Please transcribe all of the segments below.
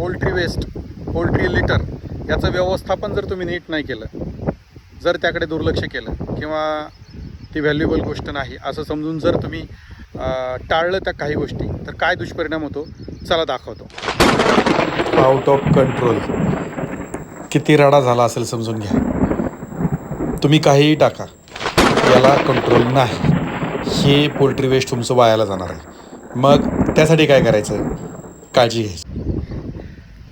Poultry waste, poultry litre याचं व्यवस्थापन जर तुम्ही नीट नाही केलं, जर त्याकडे दुर्लक्ष केलं किंवा ती व्हॅल्युएबल गोष्ट नाही असं समजून जर तुम्ही टाळलं त्या काही गोष्टी, तर काय दुष्परिणाम होतो चला दाखवतो. Out of control. किती राडा झाला असेल समजून घ्या. तुम्ही काहीही टाका, याला कंट्रोल नाही. हे पोल्ट्री वेस्ट तुमचं वायाला जाणार आहे. मग त्यासाठी काय करायचं, काळजी घ्यायची.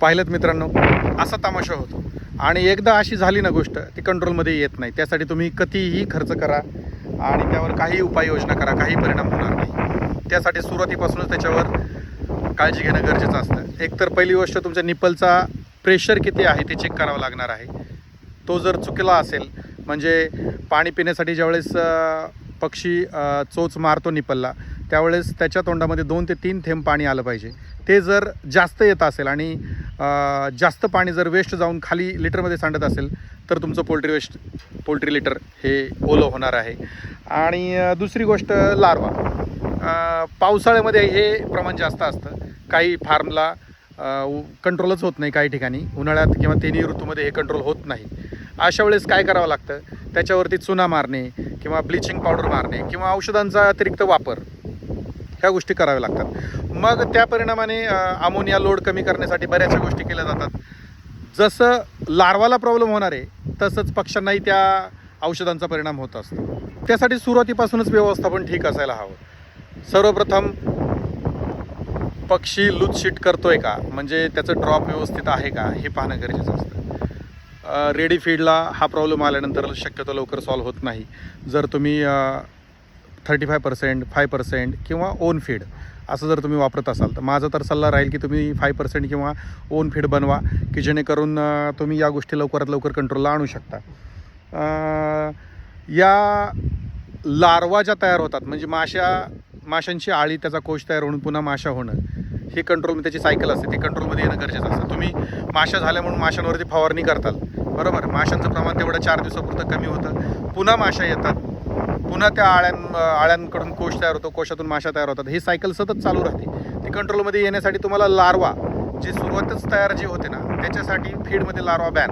पाहिलं मित्रांनो, असा तमाशा होतो आणि एकदा अशी झाली ना गोष्ट, ती कंट्रोलमध्ये येत नाही. त्यासाठी तुम्ही कितीही खर्च करा आणि त्यावर काही उपाययोजना करा, काही परिणाम होणार नाही. त्यासाठी सुरुवातीपासूनच त्याच्यावर काळजी घेणं गरजेचं असतं. एकतर पहिली गोष्ट, तुमच्या निप्पलचा प्रेशर किती आहे ते चेक करावं लागणार आहे. तो जर चुकला असेल, म्हणजे पाणी पिण्यासाठी ज्यावेळेस पक्षी चोच मारतो निप्पलला, त्यावेळेस त्याच्या तोंडामध्ये 2 ते 3 थेंब पाणी आलं पाहिजे. ते जर जास्त येत असेल आणि जास्त पाणी जर वेस्ट जाऊन खाली लिटरमध्ये सांडत असेल, तर तुमचं पोल्ट्री लिटर हे ओलं होणार आहे. आणि दुसरी गोष्ट, लार्वा. पावसाळ्यामध्ये हे प्रमाण जास्त असतं. काही फार्मला कंट्रोलच होत नाही, काही ठिकाणी उन्हाळ्यात किंवा तिन्ही ऋतूमध्ये हे कंट्रोल होत नाही. अशा वेळेस काय करावं लागतं, त्याच्यावरती चुना मारणे किंवा ब्लिचिंग पावडर मारणे किंवा औषधांचा अतिरिक्त वापर, ह्या गोष्टी कराव्या लागतात. मग त्या परिणामाने अमोनिया लोड कमी करण्यासाठी बऱ्याचशा गोष्टी केल्या जातात. जसं लार्वाला प्रॉब्लेम होणार आहे, तसंच पक्ष्यांनाही त्या औषधांचा परिणाम होत असतो. त्यासाठी सुरुवातीपासूनच व्यवस्थापन ठीक असायला हवं. सर्वप्रथम पक्षी लूजशीट करतोय का, म्हणजे त्याचं ड्रॉप व्यवस्थित आहे का, हे पाहणं गरजेचं असतं. रेडी फीडला हा प्रॉब्लेम आल्यानंतर शक्यतो लवकर सॉल्व्ह होत नाही. जर तुम्ही 35%, 5% किंवा ओन फीड असं जर तुम्ही वापरत असाल, तर माझा तर सल्ला राहील की तुम्ही 5% किंवा ओन फीड बनवा, की जेणेकरून तुम्ही या गोष्टी लवकरात लवकर कंट्रोलला आणू शकता. या लार्वा ज्या तयार होतात, म्हणजे माशांची आळी, त्याचा कोश तयार होऊन पुन्हा माशा होणं, हे कंट्रोल, त्याची सायकल असते, ती कंट्रोलमध्ये येणं गरजेचं असतं. तुम्ही माशा झाल्या म्हणून माशांवरती फवारणी करताल, बरोबर, माशांचं प्रमाण तेवढं 4 दिवसापुरतं कमी होतं, पुन्हा माशा येतात, पुन्हा त्या आळ्यांकडून कोश तयार होतो, कोशातून माशा तयार होतात. ही सायकल सतत चालू राहते. ती कंट्रोलमध्ये येण्यासाठी तुम्हाला लार्वा, जी सुरुवातच तयार जी होते ना, त्याच्यासाठी फीडमध्ये लार्वा बॅन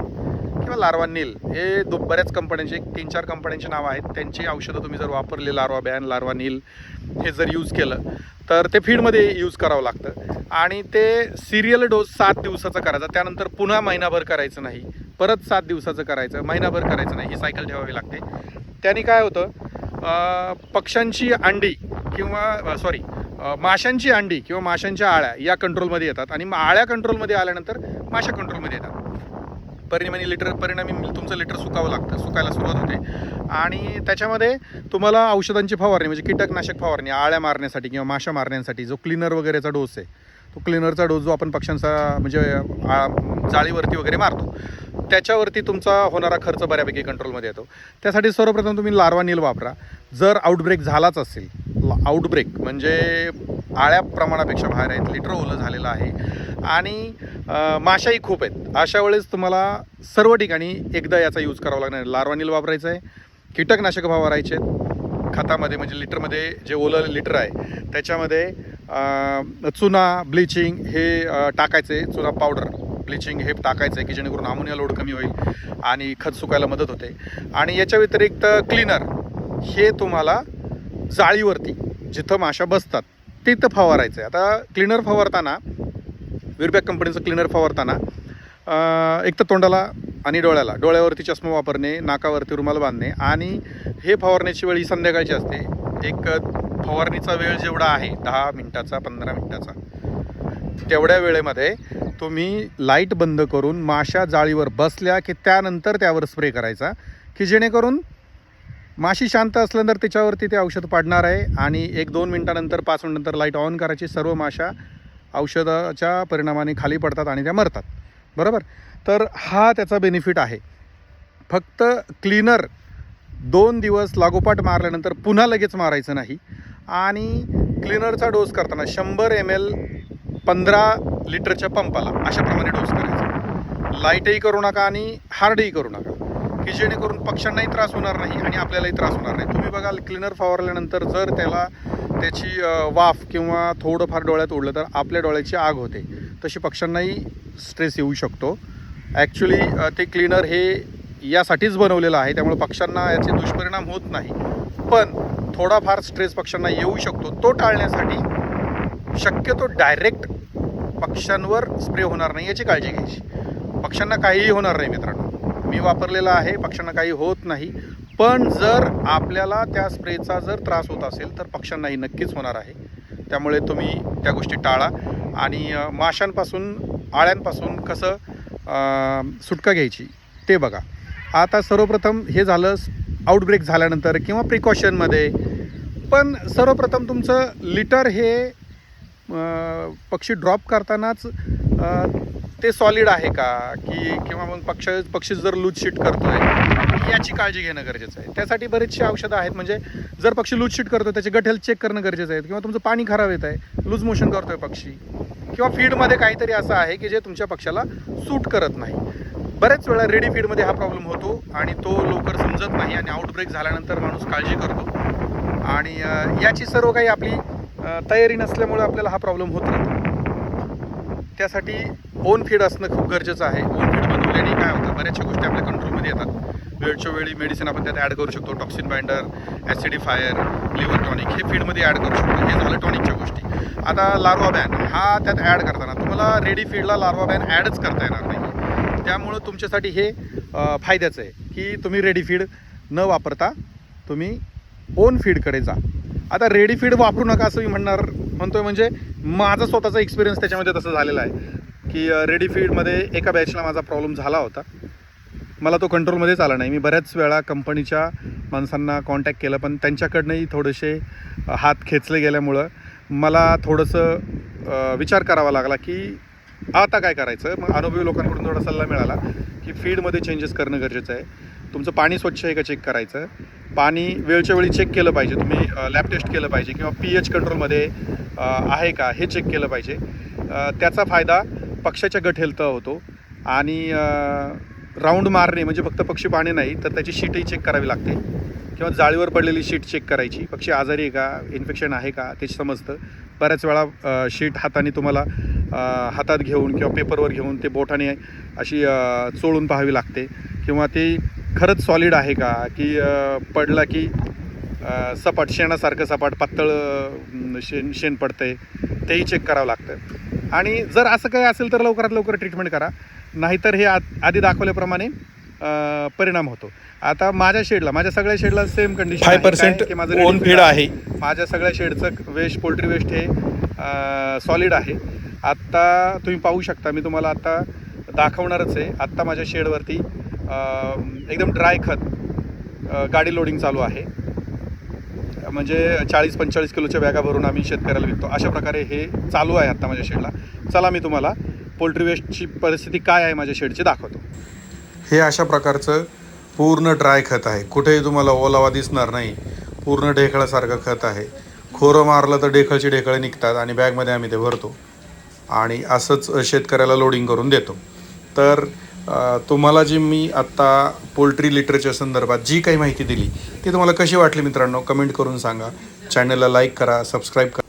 किंवा लार्वा नील, हे बऱ्याच कंपन्यांचे, 3-4 कंपन्यांची नावं आहेत, त्यांची औषधं तुम्ही जर वापरले, लार्वा बॅन, लार्वा नील, हे जर यूज केलं तर ते फीडमध्ये यूज करावं लागतं. आणि ते सिरियल डोस 7 दिवसाचा करायचा, त्यानंतर पुन्हा महिनाभर करायचं नाही, परत 7 दिवसाचं करायचं, महिनाभर करायचं नाही, ही सायकल ठेवावी लागते. त्याने काय होतं, पक्ष्यांची अंडी किंवा माशांची अंडी किंवा माशांच्या आळ्या या कंट्रोलमध्ये येतात आणि आळ्या कंट्रोलमध्ये आल्यानंतर माशा कंट्रोलमध्ये येतात. परिणामी तुमचं लिटर सुकायला सुरुवात होते. आणि त्याच्यामध्ये तुम्हाला औषधांची फवारणी, म्हणजे कीटकनाशक फवारणी, आळ्या मारण्यासाठी किंवा माशा मारण्यासाठी जो क्लीनर वगैरेचा डोस आहे, तो क्लीनरचा डोस जो आपण पक्ष्यांचा म्हणजे जाळीवरती वगैरे मारतो, त्याच्यावरती तुमचा होणारा खर्च बऱ्यापैकी कंट्रोलमध्ये येतो. त्यासाठी सर्वप्रथम तुम्ही लार्वा नील वापरा. जर आउटब्रेक झालाच असेल, आउटब्रेक म्हणजे आळ्या प्रमाणापेक्षा बाहेर आहेत, लिटर ओलं झालेलं आहे आणि माशाही खूप आहेत, अशा वेळेस तुम्हाला सर्व ठिकाणी एकदा याचा यूज करावा लागणार. लार्वा नील वापरायचं आहे, कीटकनाशक फवारायचे आहेत खतामध्ये, म्हणजे लिटरमध्ये जे ओलं लिटर आहे त्याच्यामध्ये चुना, ब्लिचिंग हे टाकायचे, चुना पावडर, ब्लिचिंग हे टाकायचं आहे, की जेणेकरून अमोनिया लोड कमी होईल आणि खत सुकायला मदत होते. आणि याच्या व्यतिरिक्त क्लीनर हे तुम्हाला जाळीवरती जिथं माशा बसतात तिथं फवारायचं आहे. आता क्लीनर फवारताना, विरबॅक कंपनीचं क्लीनर फवारताना एक तर तोंडाला आणि डोळ्यावरती चष्मा वापरणे, नाकावरती रुमाल बांधणे, आणि हे फवारण्याची वेळ ही संध्याकाळची असते. एक फवारणीचा वेळ जेवढा आहे 10 मिनिटाचा, 15 मिनिटाचा, तेवढ्या वेळेमध्ये तुम्ही लाईट बंद करून माशा जाळीवर बसल्या की त्यानंतर त्यावर स्प्रे करायचा, की जेणेकरून माशी शांत असल्यानंतर त्याच्यावरती ते औषध पाडणार आहे आणि 1-2 मिनिटानंतर, 5 मिनिटानंतर लाईट ऑन करायची. सर्व माशा औषधाच्या परिणामाने खाली पडतात आणि त्या मरतात, बरोबर. तर हा त्याचा बेनिफिट आहे. फक्त क्लीनर 2 दिवस लागोपाठ मारल्यानंतर पुन्हा लगेच मारायचं नाही. आणि क्लीनरचा डोस करताना 100 ml 15 लिटरच्या पंपाला अशाप्रमाणे डोस करायचा. लाईटही करू नका आणि हार्डही करू नका, की जेणेकरून पक्ष्यांनाही त्रास होणार नाही आणि आपल्यालाही त्रास होणार नाही. तुम्ही बघाल, क्लीनर फवारल्यानंतर जर त्याची वाफ किंवा थोडंफार डोळ्यात उडलं तर आपल्या डोळ्याची आग होते. तशी पक्ष्यांनाही स्ट्रेस येऊ शकतो. ॲक्च्युली ते क्लीनर हे यासाठीच बनवलेलं आहे, त्यामुळे पक्ष्यांना याचे दुष्परिणाम होत नाही. पण थोडाफार स्ट्रेस पक्ष्यांना येऊ शकतो. तो टाळण्यासाठी शक्यतो डायरेक्ट पक्ष्यांवर स्प्रे होणार नाही याची काळजी घ्यायची. पक्ष्यांना काहीही होणार नाही मित्रांनो, मी वापरलेलं आहे, पक्ष्यांना काही होत नाही. पण जर आपल्याला त्या स्प्रेचा जर त्रास होत असेल तर पक्ष्यांनाही नक्कीच होणार आहे. त्यामुळे तुम्ही त्या गोष्टी टाळा. आणि माशांपासून, आळ्यांपासून कसं सुटका घ्यायची ते बघा. आता सर्वप्रथम हे झालं आउटब्रेक झाल्यानंतर किंवा प्रिकॉशनमध्ये. पण सर्वप्रथम तुमचं लिटर हे पक्षी ड्रॉप करतानाच ते सॉलिड आहे का, किंवा मग पक्षी जर लूज शीट करतो आहे याची काळजी घेणं गरजेचं आहे. त्यासाठी बरेचशी औषधं आहेत. म्हणजे जर पक्षी लूज शीट करतो त्याचे गट हेल्थ चेक करणं गरजेचं आहे. किंवा तुमचं पाणी खराब येत आहे, लूज मोशन करतो आहे पक्षी, किंवा फीडमध्ये काहीतरी असं आहे की जे तुमच्या पक्षाला सूट करत नाही. बऱ्याच वेळा रेडी फीडमध्ये हा प्रॉब्लेम होतो आणि तो लवकर समजत नाही आणि आउटब्रेक झाल्यानंतर माणूस काळजी करतो. आणि याची सर्व काही आपली तयारी नसल्यामुळे आपल्याला हा प्रॉब्लेम होत राहतो. त्यासाठी ओन फीड असणं खूप गरजेचं आहे. ओन फीड बनवल्याने काय होतं, बऱ्याचशा गोष्टी आपल्या कंट्रोलमध्ये येतात. वेळच्या वेळी मेडिसिन आपण त्यात ॲड करू शकतो. टॉक्सिन बाइंडर, ॲसिडिफायर, लिव्हर टॉनिक हे फीडमध्ये ॲड करू शकतो. हे झालं टॉनिकच्या गोष्टी. आता लार्वा बॅन हा त्यात ॲड करताना तुम्हाला रेडी फीडला लार्वा बॅन ॲडच करता येणार नाही. त्यामुळं तुमच्यासाठी हे फायद्याचं आहे की तुम्ही रेडी फीड न वापरता तुम्ही ओन फीडकडे जा. आता रेडी फीड वापरू नका असं मी म्हणतोय म्हणजे माझा स्वतःचा एक्सपिरियन्स त्याच्यामध्ये तसं झालेला आहे की रेडी फीडमध्ये एका बॅचला माझा प्रॉब्लेम झाला होता. मला तो कंट्रोलमध्येच आला नाही. मी बऱ्याच वेळा कंपनीच्या माणसांना कॉन्टॅक्ट केलं, पण त्यांच्याकडनंही थोडेसे हात खेचले गेल्यामुळं मला थोडंसं विचार करावा लागला की आता काय करायचं. मग अनुभवी लोकांकडून थोडा सल्ला मिळाला की फीडमध्ये चेंजेस करणं गरजेचं आहे. तुमचं पाणी स्वच्छ आहे का चेक करायचं. पाणी वेळच्या वेळी चेक केलं पाहिजे. तुम्ही लॅब टेस्ट केलं पाहिजे किंवा pH कंट्रोलमध्ये आहे का हे चेक केलं पाहिजे. त्याचा फायदा पक्ष्याच्या गट हेल्थ होतो. आणि राऊंड मारणे म्हणजे फक्त पक्षी पाणी नाही तर त्याची शीटही चेक करावी लागते, किंवा जाळीवर पडलेली शीट चेक करायची. पक्षी आजारी आहे का, इन्फेक्शन आहे का ते समजतं. बऱ्याच वेळा शीट हाताने तुम्हाला हातात घेऊन किंवा पेपरवर घेऊन ते बोटाने अशी चोळून पाहावी लागते, किंवा ते खरंच सॉलिड आहे का, की पडला की सपाट शेणासारखं सपाट पातळ शेण पडतं आहे तेही चेक करावं लागतं. आणि जर असं काही असेल तर लवकरात लवकर ट्रीटमेंट करा, नाहीतर हे आधी दाखवल्याप्रमाणे परिणाम होतो. आता माझ्या सगळ्या शेडला सेम कंडिशन 5% ओन फीड आहे. माझ्या सगळ्या शेडचं वेस्ट, पोल्ट्री वेस्ट हे सॉलिड आहे. आत्ता तुम्ही पाहू शकता, मी तुम्हाला आत्ता दाखवणारच आहे. आत्ता माझ्या शेडवरती एकदम ड्राय खत गाडी लोडिंग चालू आहे. म्हणजे 40-45 किलोच्या बॅगा भरून आम्ही शेतकऱ्याला विकतो. अशा प्रकारे हे चालू आहे आत्ता माझ्या शेडला. चला मी तुम्हाला पोल्ट्री वेस्टची परिस्थिती काय आहे माझ्या शेडची दाखवतो. हे अशा प्रकारचं पूर्ण ड्राय खत आहे. कुठेही तुम्हाला ओलावा दिसणार नाही. पूर्ण ढेकळासारखं खत आहे. खोरं मारलं तर ढेकळे निघतात आणि बॅगमध्ये आम्ही ते भरतो आणि असंच शेतकऱ्याला लोडिंग करून देतो. तर तुम्हाला जी मी आत्ता पोल्ट्री लिटरच्या संदर्भात जी काही माहिती दिली ती तुम्हाला कशी वाटली मित्रांनो, कमेंट करून सांगा. चॅनलला लाईक करा, सबस्क्राईब करा.